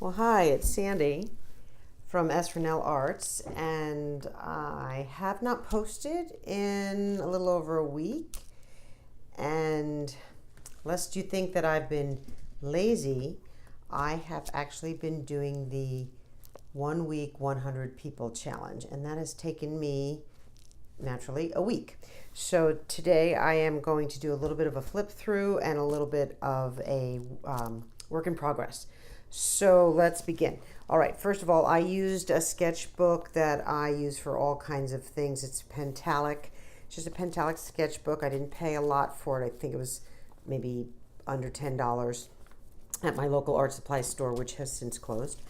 Well, hi, it's Sandy from s.ranellearts, and I have not posted in a little over a week. And lest you think that I've been lazy, I have actually been doing the 1 week, 100 people challenge, and that has taken me naturally a week. So today I am going to do a little bit of a flip through and a little bit of a work in progress. So let's begin. All right, first of all, I used a sketchbook that I use for all kinds of things. It's Pentallic. It's just a Pentallic Sketchbook. I didn't pay a lot for it. I think it was maybe under $10 at my local art supply store, which has since closed.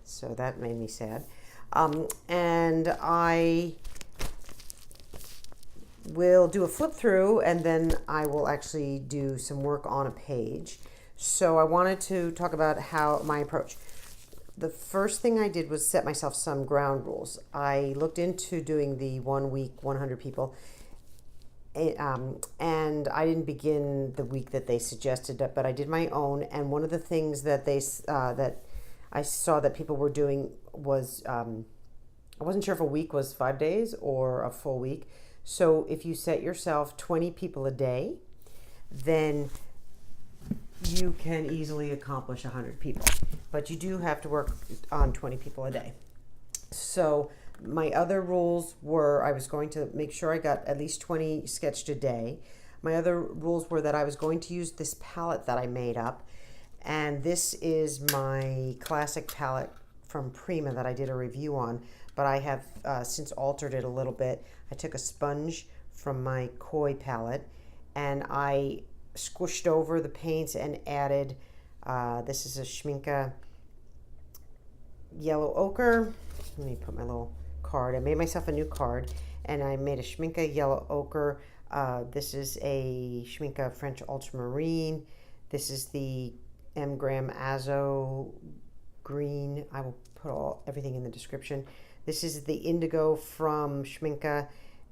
So that made me sad. And I will do a flip through, and then I will actually do some work on a page. So I wanted to talk about how my approach. The first thing I did was set myself some ground rules. I looked into doing the 1 week, 100 people, and I didn't begin the week that they suggested, but I did my own. And one of the things that that I saw that people were doing was I wasn't sure if a week was 5 days or a full week. So if you set yourself 20 people a day, then you can easily accomplish 100 people, but you do have to work on 20 people a day. So my other rules were I was going to make sure I got at least 20 sketched a day. My other rules were that I was going to use this palette that I made up, and this is my classic palette from Prima that I did a review on, but I have since altered it a little bit. I took a sponge from my Koi palette and I squished over the paints and added, this is a Schmincke yellow ochre. Let me put my little card. I made myself a new card and I made a Schmincke yellow ochre. This is a Schmincke French ultramarine. This is the M-gram azo green. I will put everything in the description. This is the indigo from Schmincke,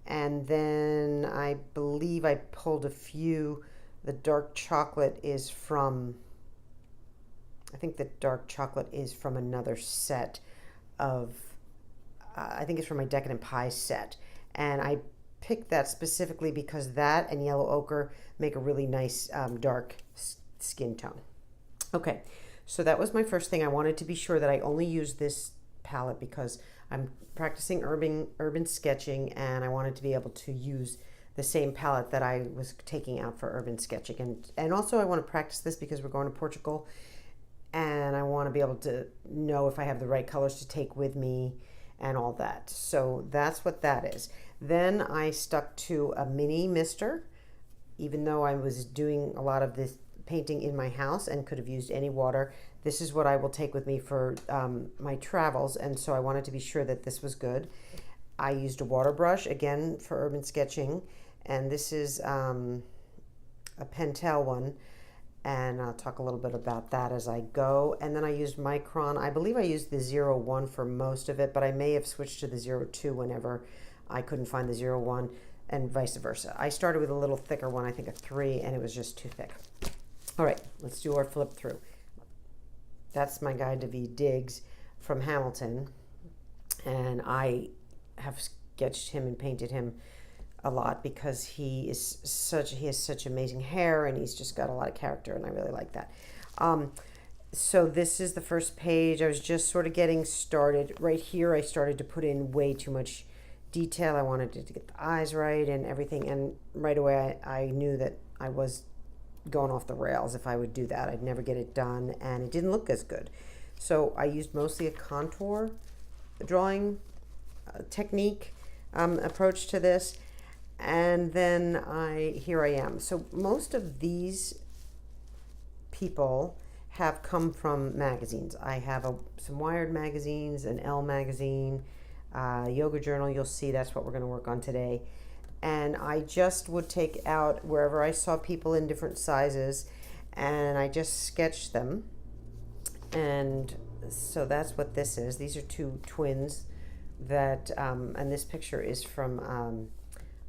and then I believe I pulled a few. The dark chocolate is from, I think the dark chocolate is from another set of, I think it's from my Decadent pie set. And I picked that specifically because that and yellow ochre make a really nice dark skin tone. Okay, so that was my first thing. I wanted to be sure that I only used this palette because I'm practicing urban sketching, and I wanted to be able to use the same palette that I was taking out for urban sketching. And also I want to practice this because we're going to Portugal, and I want to be able to know if I have the right colors to take with me and all that. So that's what that is. Then I stuck to a mini mister, even though I was doing a lot of this painting in my house and could have used any water. This is what I will take with me for my travels, and so I wanted to be sure that this was good. I used a water brush, again, for urban sketching, and this is a Pentel one, and I'll talk a little bit about that as I go. And then I used Micron. I believe I used the 01 for most of it, but I may have switched to the 02 whenever I couldn't find the 01, and vice versa. I started with a little thicker one, I think a 3, and it was just too thick. All right, let's do our flip through. That's my guy, David Diggs from Hamilton, and I have sketched him and painted him a lot because he has such amazing hair, and he's just got a lot of character, and I really like that. So this is the first page. I was just sort of getting started. Right here I started to put in way too much detail. I wanted to get the eyes right and everything, and right away I knew that I was going off the rails. If I would do that, I'd never get it done, and it didn't look as good. So I used mostly a contour drawing technique approach to this, and then here I am. So most of these people have come from magazines. I have some Wired magazines, an Elle magazine, Yoga Journal. You'll see that's what we're going to work on today. And I just would take out wherever I saw people in different sizes, and I just sketched them. And so that's what this is. These are two twins that, and this picture is from,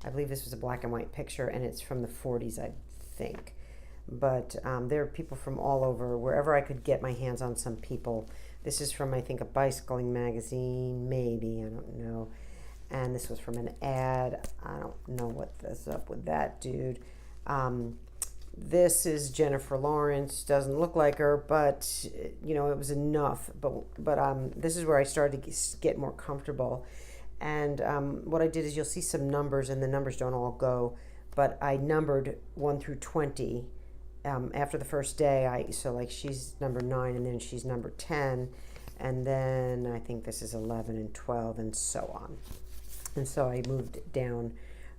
I believe this was a black and white picture, and it's from the 40s, I think. but there are people from all over, wherever I could get my hands on some people. This is from, I think, a bicycling magazine, maybe, I don't know. And this was from an ad. I don't know what's up with that dude. This is Jennifer Lawrence. Doesn't look like her, but you know, it was enough. But this is where I started to get more comfortable. And what I did is, you'll see some numbers, and the numbers don't all go, but I numbered 1 through 20. After the first day, so like she's number 9, and then she's number 10, and then I think this is 11 and 12, and so on. And so I moved down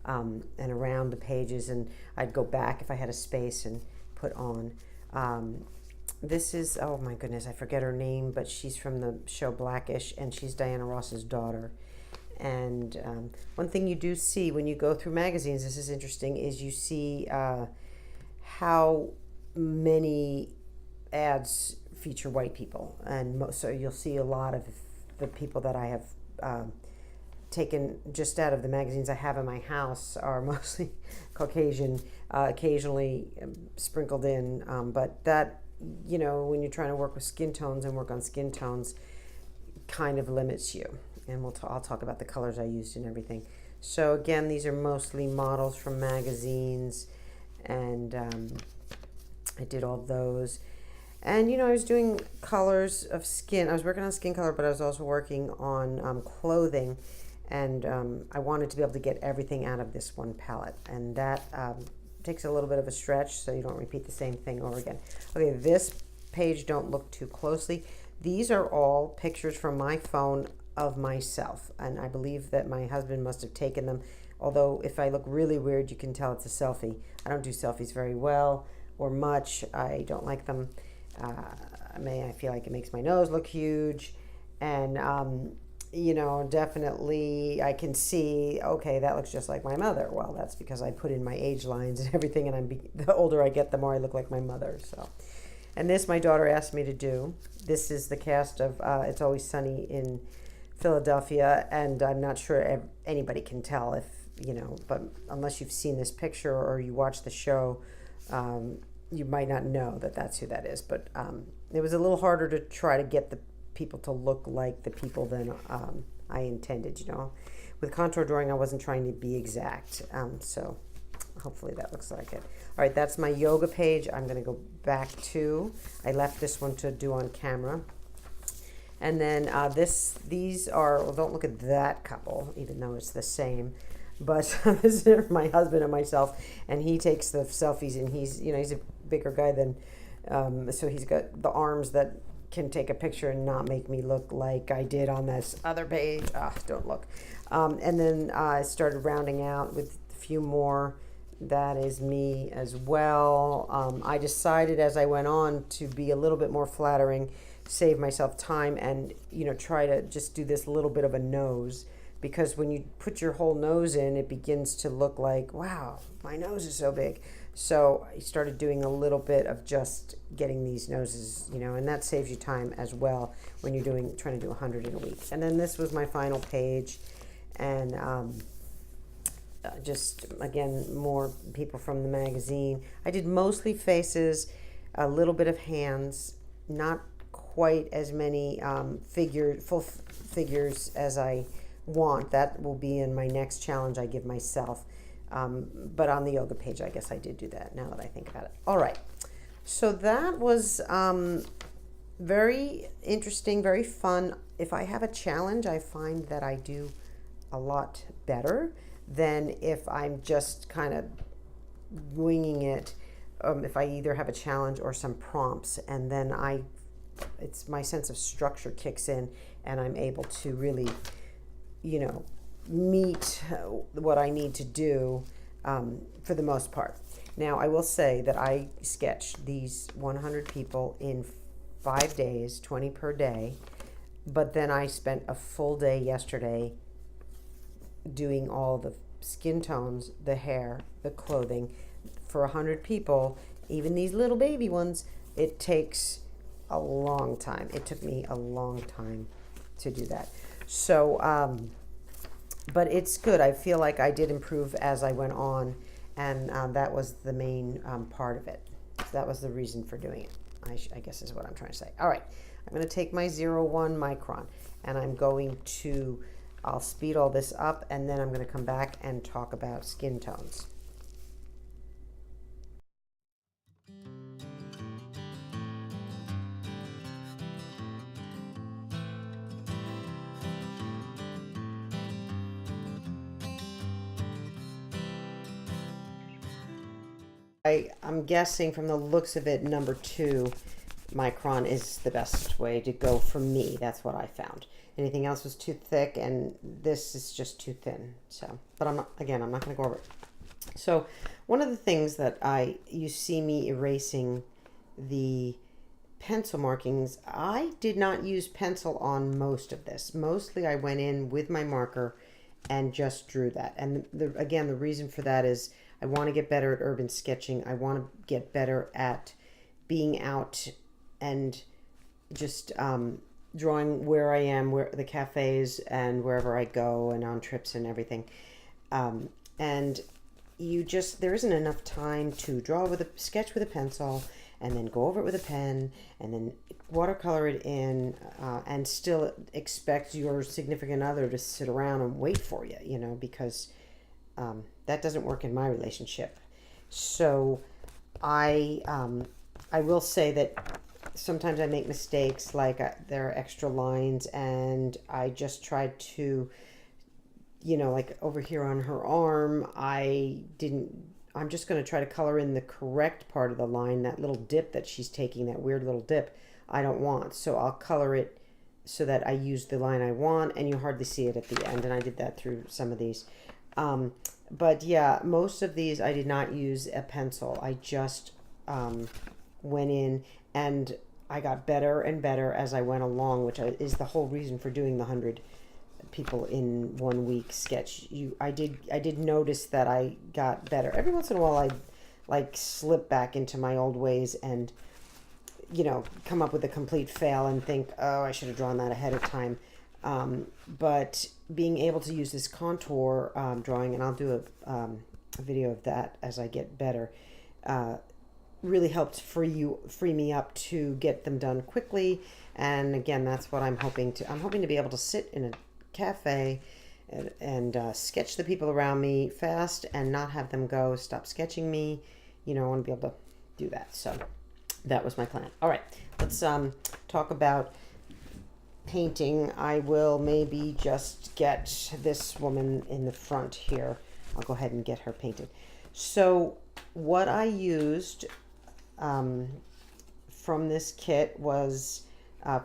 and around the pages, and I'd go back if I had a space and put on. This is, oh my goodness, I forget her name, but she's from the show Blackish, and she's Diana Ross's daughter. And one thing you do see when you go through magazines, this is interesting, is you see how many ads feature white people. And so you'll see a lot of the people that I have taken just out of the magazines I have in my house are mostly Caucasian, occasionally sprinkled in, but that, you know, when you're trying to work with skin tones and work on skin tones, kind of limits you. And I'll talk about the colors I used and everything. So again, these are mostly models from magazines, and I did all those. And you know, I was doing colors of skin. I was working on skin color, but I was also working on clothing. And I wanted to be able to get everything out of this one palette, and that takes a little bit of a stretch, so you don't repeat the same thing over again. Okay, this page, don't look too closely. These are all pictures from my phone of myself, and I believe that my husband must have taken them, although if I look really weird, you can tell it's a selfie. I don't do selfies very well or much. I don't like them. I feel like it makes my nose look huge, and you know, definitely I can see, okay, that looks just like my mother. Well, that's because I put in my age lines and everything, and the older I get, the more I look like my mother. So, and this my daughter asked me to do. This is the cast of It's Always Sunny in Philadelphia, and I'm not sure anybody can tell if, you know, but unless you've seen this picture or you watch the show, you might not know that that's who that is. But it was a little harder to try to get the people to look like the people than I intended, you know. With contour drawing, I wasn't trying to be exact, so hopefully that looks like it. All right, that's my yoga page. I'm going to go back to, I left this one to do on camera. And then these are, well, don't look at that couple, even though it's the same. But this is my husband and myself, and he takes the selfies, and he's, you know, he's a bigger guy than, so he's got the arms that can take a picture and not make me look like I did on this other page. Don't look. And then I started rounding out with a few more. That is me as well. I decided as I went on to be a little bit more flattering, save myself time, and, you know, try to just do this little bit of a nose, because when you put your whole nose in, it begins to look like, wow, my nose is so big. So I started doing a little bit of just getting these noses, you know, and that saves you time as well when you're trying to do 100 in a week. And then this was my final page, and just, again, more people from the magazine. I did mostly faces, a little bit of hands, not quite as many full figures as I want. That will be in my next challenge I give myself. But on the yoga page, I guess I did do that, now that I think about it. All right. So that was very interesting, very fun. If I have a challenge, I find that I do a lot better than if I'm just kind of winging it. If I either have a challenge or some prompts, and then it's my sense of structure kicks in, and I'm able to really, you know, meet what I need to do for the most part. Now, I will say that I sketched these 100 people in 5 days, 20 per day, but then I spent a full day yesterday doing all the skin tones, the hair, the clothing. For 100 people, even these little baby ones, it takes a long time. It took me a long time to do that. So, but it's good. I feel like I did improve as I went on, and that was the main part of it. that was the reason for doing it, I guess is what I'm trying to say. All right, I'm going to take my 01 Micron, and I'm going to, I'll speed all this up, and then I'm going to come back and talk about skin tones. I'm guessing from the looks of it, number 2 Micron is the best way to go for me. That's what I found. Anything else was too thick, and this is just too thin. So, but I'm not going to go over it. So one of the things that you see me erasing the pencil markings, I did not use pencil on most of this. Mostly I went in with my marker and just drew that. And again, the reason for that is I want to get better at urban sketching. I want to get better at being out and just drawing where I am, where the cafes and wherever I go, and on trips and everything. And there isn't enough time to sketch with a pencil and then go over it with a pen and then watercolor it in and still expect your significant other to sit around and wait for you, because that doesn't work in my relationship. So I will say that sometimes I make mistakes, like there are extra lines, and I just tried to, like over here on her arm, I'm just going to try to color in the correct part of the line. That little dip that she's taking, that weird little dip, I don't want. So I'll color it so that I use the line I want, and you hardly see it at the end. And I did that through some of these. But yeah, most of these I did not use a pencil. I just went in, and I got better and better as I went along, which is the whole reason for doing the 100 people in 1 week sketch. I did notice that I got better. Every once in a while I like slip back into my old ways and come up with a complete fail and think, oh, I should have drawn that ahead of time. But being able to use this contour drawing, and I'll do a video of that as I get better, really helped free me up to get them done quickly. And again, that's what I'm hoping to be able to sit in a cafe and sketch the people around me fast and not have them go stop sketching me. I want to be able to do that. So that was my plan. All right, let's talk about painting. I will maybe just get this woman in the front here. I'll go ahead and get her painted. So what I used from this kit was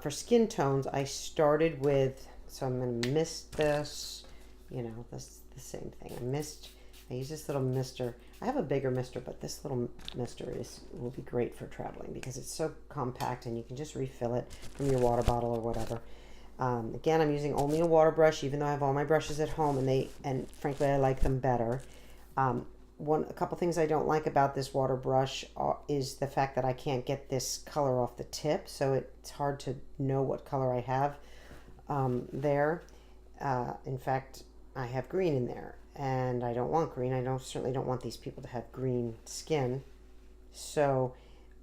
for skin tones, I started with, so I'm going to mist this, this the same thing. I use this little mister. I have a bigger mister, but this little mister will be great for traveling because it's so compact and you can just refill it from your water bottle or whatever. Again, I'm using only a water brush, even though I have all my brushes at home, and frankly, I like them better. A couple things I don't like about this water brush is the fact that I can't get this color off the tip, so it's hard to know what color I have there. In fact, I have green in there, and I don't want green. Certainly don't want these people to have green skin, so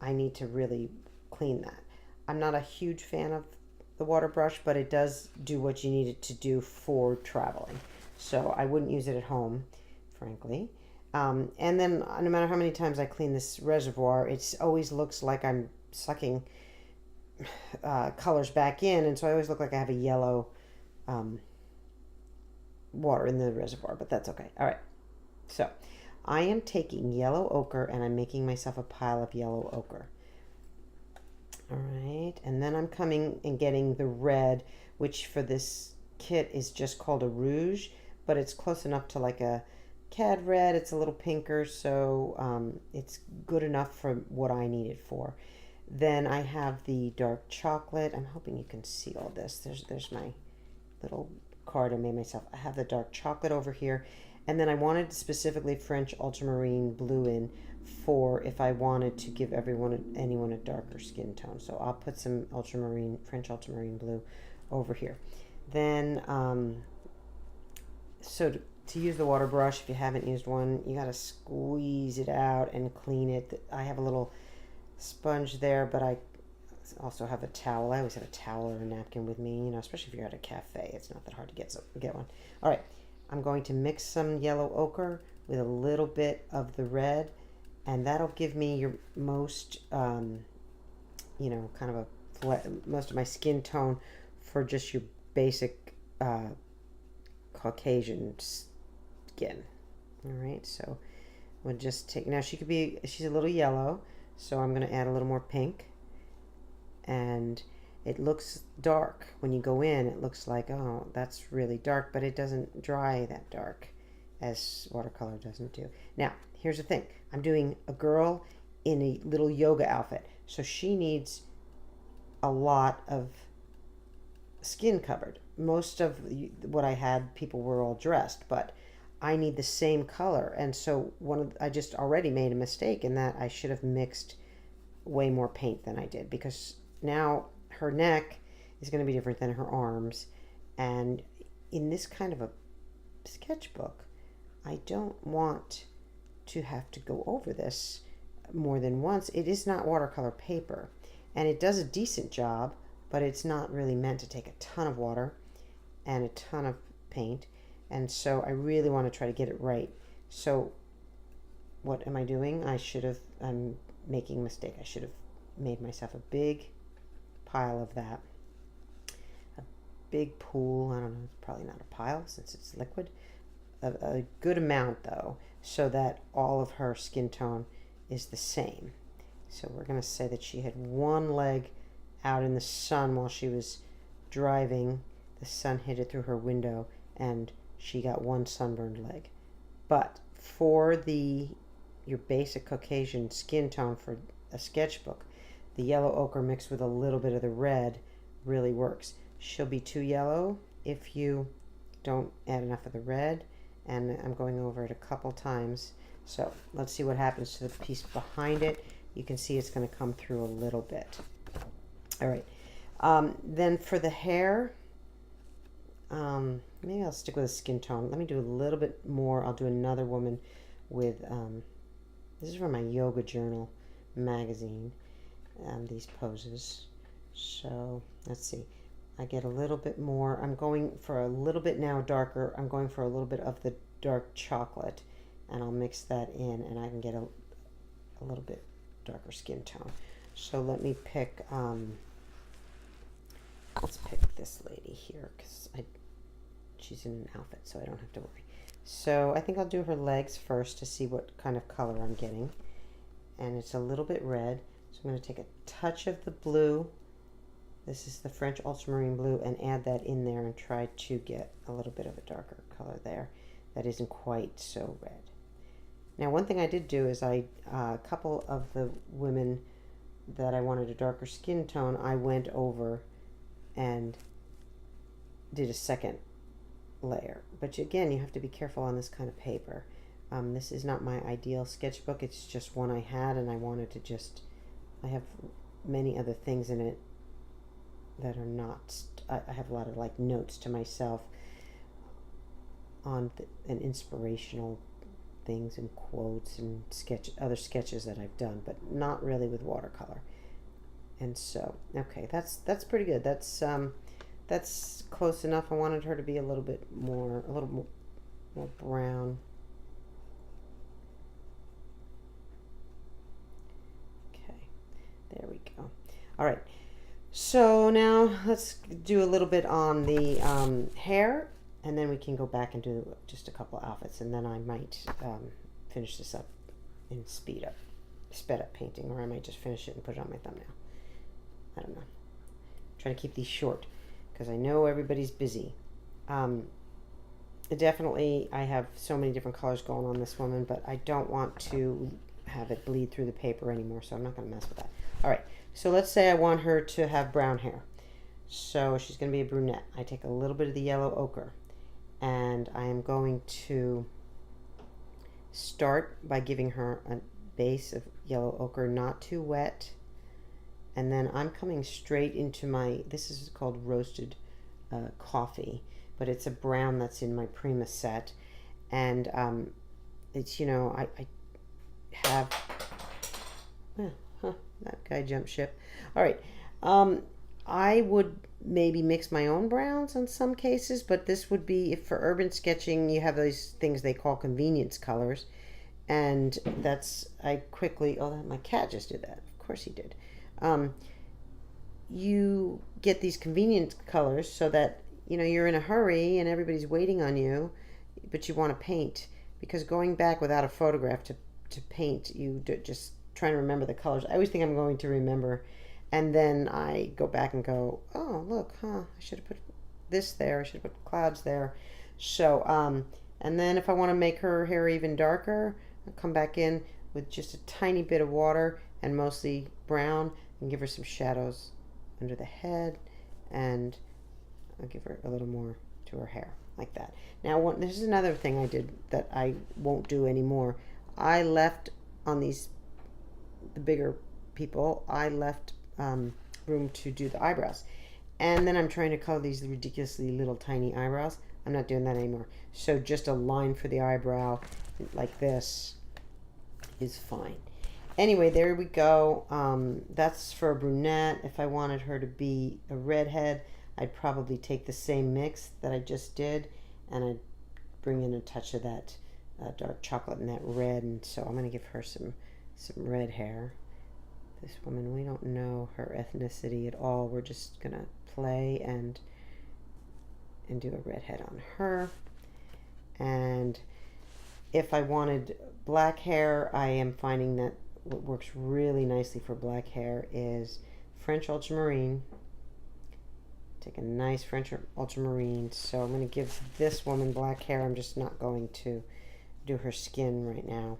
I need to really clean that. I'm not a huge fan of the water brush, but it does do what you need it to do for traveling, so I wouldn't use it at home, frankly. And then no matter how many times I clean this reservoir, it always looks like I'm sucking colors back in, and so I always look like I have a yellow water in the reservoir, but that's okay. All right, so I am taking yellow ochre and I'm making myself a pile of yellow ochre. All right, and then I'm coming and getting the red, which for this kit is just called a rouge, but it's close enough to like a cad red. It's a little pinker, so it's good enough for what I need it for. Then I have the dark chocolate. I'm hoping you can see all this. There's my little card I made myself. I have the dark chocolate over here, and then I wanted specifically French ultramarine blue in for if I wanted to give anyone a darker skin tone. So I'll put some French ultramarine blue over here. Then so to use the water brush, if you haven't used one, you got to squeeze it out and clean it. I have a little sponge there, but I also have a towel. I always have a towel or a napkin with me, you know, especially if you're at a cafe. It's not that hard to get one. All right, I'm going to mix some yellow ochre with a little bit of the red, and that'll give me your most, you know, kind of most of my skin tone for just your basic Caucasian skin. All right, so we'll just take, now she's a little yellow, so I'm going to add a little more pink. And it looks dark. When you go in, it looks like, oh, that's really dark, but it doesn't dry that dark as watercolor doesn't do. Now, here's the thing. I'm doing a girl in a little yoga outfit, so she needs a lot of skin covered. Most of what I had, people were all dressed, but I need the same color. And so I just already made a mistake in that I should have mixed way more paint than I did, because now her neck is going to be different than her arms, and in this kind of a sketchbook I don't want to have to go over this more than once. It is not watercolor paper, and it does a decent job, but it's not really meant to take a ton of water and a ton of paint, and so I really want to try to get it right. So what am I doing? I'm making a mistake. I should have made myself a big pile of that, a big pool. I don't know, it's probably not a pile since it's liquid. A good amount though, so that all of her skin tone is the same. So we're going to say that she had one leg out in the sun while she was driving. The sun hit it through her window and she got one sunburned leg. But for your basic Caucasian skin tone for a sketchbook, the yellow ochre mixed with a little bit of the red really works. She'll be too yellow if you don't add enough of the red, and I'm going over it a couple times. So let's see what happens to the piece behind it. You can see it's going to come through a little bit. All right. Then for the hair, maybe I'll stick with a skin tone. Let me do a little bit more. I'll do another woman with, this is from my yoga journal magazine, these poses. So let's see. I get a little bit more. I'm going for a little bit now darker. I'm going for a little bit of the dark chocolate, and I'll mix that in, and I can get a little bit darker skin tone. So let me pick, let's pick this lady here, because she's in an outfit, so I don't have to worry. So I think I'll do her legs first to see what kind of color I'm getting. And it's a little bit red, so I'm going to take a touch of the blue. This is the French ultramarine blue, and add that in there and try to get a little bit of a darker color there that isn't quite so red. Now, one thing I did do is a couple of the women that I wanted a darker skin tone, I went over and did a second layer. But again, you have to be careful on this kind of paper. This is not my ideal sketchbook. It's just one I had, and I wanted to I have many other things in it that are not, I have a lot of like notes to myself on and inspirational things and quotes and other sketches that I've done, but not really with watercolor. And so, okay, that's pretty good. That's close enough. I wanted her to be a little more brown. Okay, there we go. All right. So now let's do a little bit on the hair, and then we can go back and do just a couple outfits, and then I might finish this up in sped up painting, or I might just finish it and put it on my thumbnail. I don't know. Try to keep these short because I know everybody's busy. Definitely, I have so many different colors going on this woman, but I don't want to have it bleed through the paper anymore, so I'm not going to mess with that. All right, so let's say I want her to have brown hair. So she's going to be a brunette. I take a little bit of the yellow ochre, and I am going to start by giving her a base of yellow ochre, not too wet. And then I'm coming straight into this is called roasted coffee, but it's a brown that's in my Prima set. And it's, I have, well, Huh, that guy jumped ship. All right. I would maybe mix my own browns in some cases, but this would be, if for urban sketching, you have those things they call convenience colors. And that's, I quickly, oh, my cat just did that. Of course he did. You get these convenience colors so that, you're in a hurry and everybody's waiting on you, but you want to paint. Because going back without a photograph to paint, just trying to remember the colors. I always think I'm going to remember. And then I go back and go, oh, look, I should have put this there. I should have put clouds there. So, and then if I want to make her hair even darker, I'll come back in with just a tiny bit of water and mostly brown and give her some shadows under the head, and I'll give her a little more to her hair, like that. Now, this is another thing I did that I won't do anymore. I left on the bigger people, I left room to do the eyebrows. And then I'm trying to color these ridiculously little tiny eyebrows. I'm not doing that anymore. So just a line for the eyebrow like this is fine. Anyway, there we go. That's for a brunette. If I wanted her to be a redhead, I'd probably take the same mix that I just did, and I'd bring in a touch of that dark chocolate and that red. And so I'm going to give her some red hair. This woman, we don't know her ethnicity at all. We're just going to play and do a red head on her. And if I wanted black hair, I am finding that what works really nicely for black hair is French ultramarine. Take a nice French ultramarine. So I'm going to give this woman black hair. I'm just not going to do her skin right now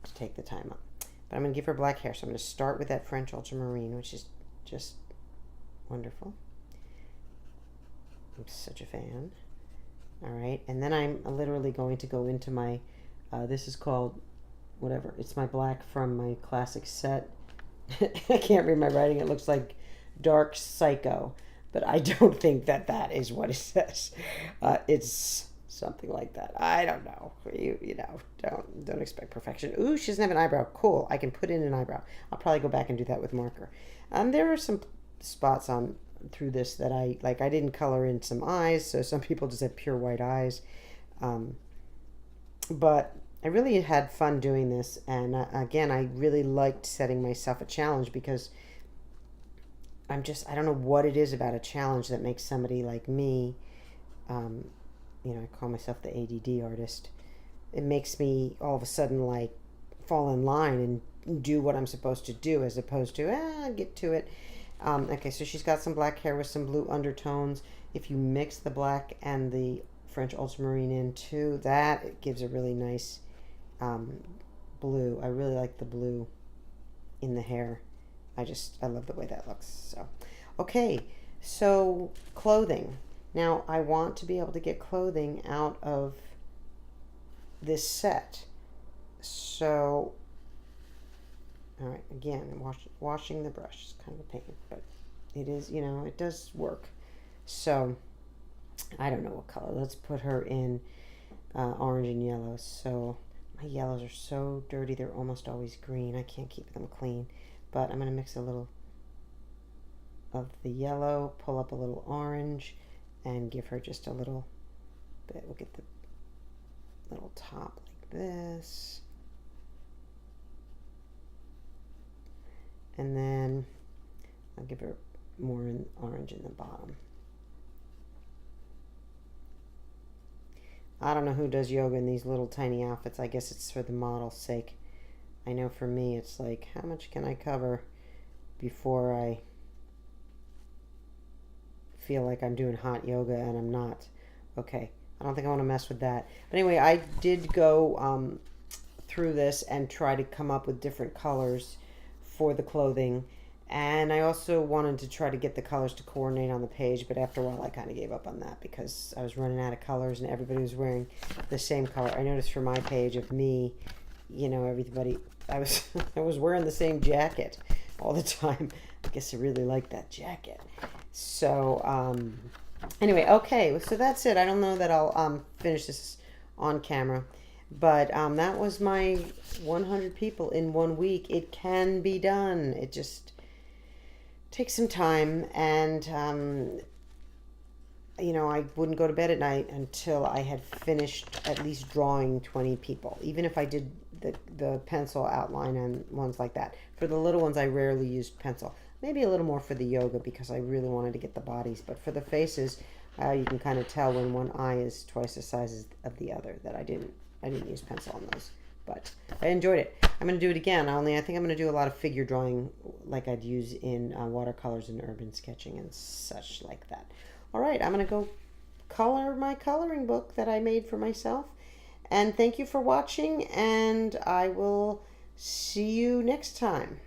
to take the time up. But I'm going to give her black hair. So I'm going to start with that French ultramarine, which is just wonderful. I'm such a fan. All right. And then I'm literally going to go into my, this is called, whatever. It's my black from my classic set. I can't read my writing. It looks like Dark Psycho. But I don't think that is what it says. It's something like that. I don't know. You know, don't expect perfection. Ooh, she doesn't have an eyebrow. Cool. I can put in an eyebrow. I'll probably go back and do that with marker. There are some spots on through this that I like. I didn't color in some eyes, so some people just have pure white eyes. But I really had fun doing this, and again, I really liked setting myself a challenge because I don't know what it is about a challenge that makes somebody like me, you know, I call myself the ADD artist. It makes me all of a sudden like fall in line and do what I'm supposed to do as opposed to, get to it. Okay, so she's got some black hair with some blue undertones. If you mix the black and the French ultramarine in too, it gives a really nice blue. I really like the blue in the hair. I love the way that looks. So, okay, so clothing. Now I want to be able to get clothing out of this set. So, all right, again, washing the brush is kind of a pain, but it is, you know, it does work. So, I don't know what color. Let's put her in orange and yellow. So, my yellows are so dirty, they're almost always green. I can't keep them clean. But I'm going to mix a little of the yellow, pull up a little orange, and give her just a little bit. We'll get the little top like this. And then I'll give her more in orange in the bottom. I don't know who does yoga in these little tiny outfits. I guess it's for the model's sake. I know for me it's like, how much can I cover before I feel like I'm doing hot yoga and I'm not? Okay, I don't think I want to mess with that. But anyway, I did go through this and try to come up with different colors for the clothing. And I also wanted to try to get the colors to coordinate on the page, but after a while I kind of gave up on that because I was running out of colors and everybody was wearing the same color. I noticed for my page of me, you know, everybody, I was wearing the same jacket all the time. I guess I really like that jacket. So, anyway, okay, so that's it. I don't know that I'll finish this on camera. But that was my 100 people in 1 week. It can be done. It just takes some time, and you know, I wouldn't go to bed at night until I had finished at least drawing 20 people, even if I did the pencil outline and ones like that. For the little ones, I rarely used pencil. Maybe a little more for the yoga because I really wanted to get the bodies. But for the faces, you can kind of tell when one eye is twice the size of the other that I didn't use pencil on those. But I enjoyed it. I'm going to do it again. Only I think I'm going to do a lot of figure drawing like I'd use in watercolors and urban sketching and such like that. All right, I'm going to go color my coloring book that I made for myself. And thank you for watching, and I will see you next time.